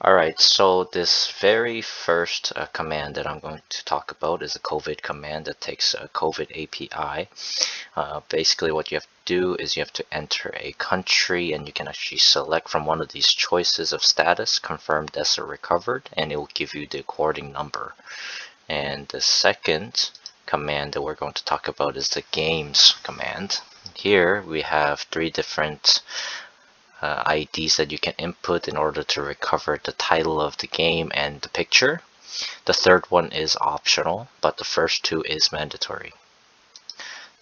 Alright, so this very first command that I'm going to talk about is a COVID command that takes a COVID API. Basically what you have to do is you have to enter a country, and you can actually select from one of these choices of status, confirmed as or recovered, and it will give you the according number. And the second command that we're going to talk about is the games command. Here we have three different IDs that you can input in order to recover the title of the game and the picture. The third one is optional, but the first two is mandatory.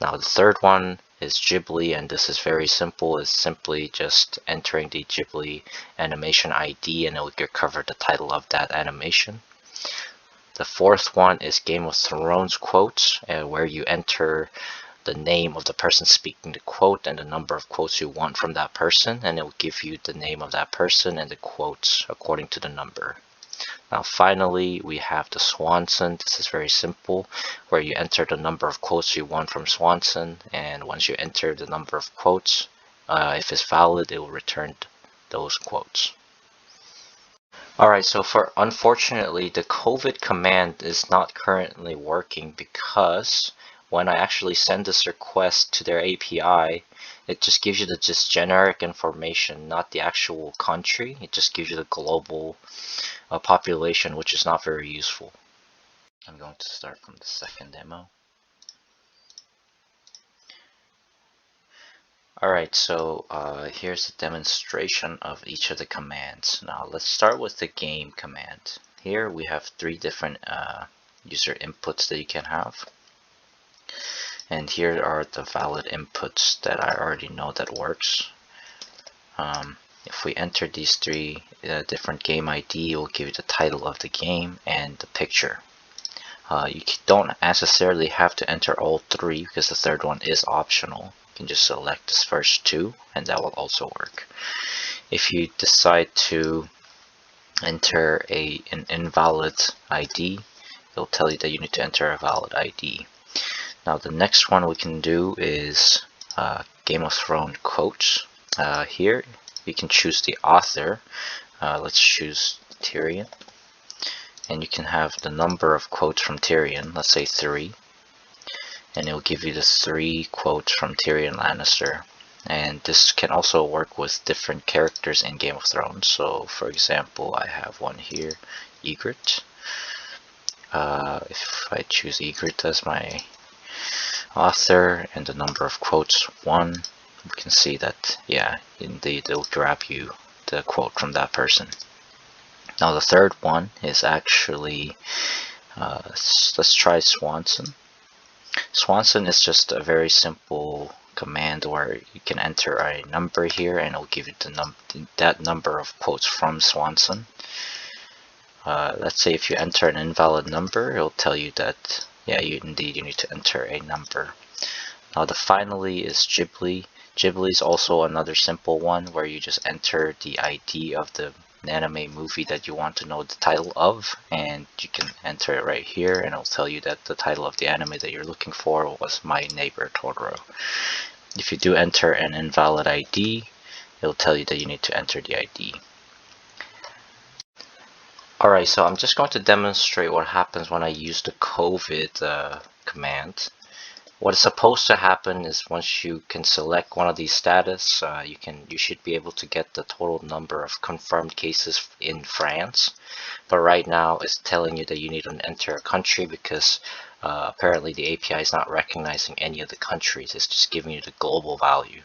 Now the third one is Ghibli, and this is very simple. It's simply just entering the Ghibli animation ID, and it will recover the title of that animation. The fourth one is Game of Thrones quotes, where you enter the name of the person speaking the quote and the number of quotes you want from that person, and it will give you the name of that person and the quotes according to the number. Now finally we have the Swanson. This is very simple, where you enter the number of quotes you want from Swanson, and once you enter the number of quotes, if it's valid, it will return those quotes. Alright, so unfortunately the COVID command is not currently working, because when I actually send this request to their API, it just gives you the just generic information, not the actual country. It just gives you the global population, which is not very useful. I'm going to start from the second demo. Alright, so here's a demonstration of each of the commands. Now let's start with the game command. Here we have three different user inputs that you can have. And here are the valid inputs that I already know that works. If we enter these three different game ID, it will give you the title of the game and the picture. You don't necessarily have to enter all three, because the third one is optional. You can just select this first two, and that will also work. If you decide to enter an invalid ID, it'll tell you that you need to enter a valid ID. Now the next one we can do is Game of Thrones quotes. Here you can choose the author. Let's choose Tyrion. And you can have the number of quotes from Tyrion, let's say 3. And it will give you the 3 quotes from Tyrion Lannister. And this can also work with different characters in Game of Thrones. So for example, I have one here, Ygritte. If I choose Ygritte as my author and the number of quotes 1, you can see that, yeah, indeed it'll grab you the quote from that person. Now the third one is actually, let's try Swanson. Swanson is just a very simple command where you can enter a number here, and it'll give you that number of quotes from Swanson. Let's say if you enter an invalid number, it'll tell you that, yeah, you need to enter a number. Now the finally is Ghibli. Ghibli is also another simple one, where you just enter the ID of the anime movie that you want to know the title of, and you can enter it right here, and it'll tell you that the title of the anime that you're looking for was My Neighbor Totoro. If you do enter an invalid ID, it'll tell you that you need to enter the ID. Alright, so I'm just going to demonstrate what happens when I use the COVID command. What is supposed to happen is, once you can select one of these status, you should be able to get the total number of confirmed cases in France. But right now it's telling you that you need to enter a country, because apparently the API is not recognizing any of the countries. It's just giving you the global value.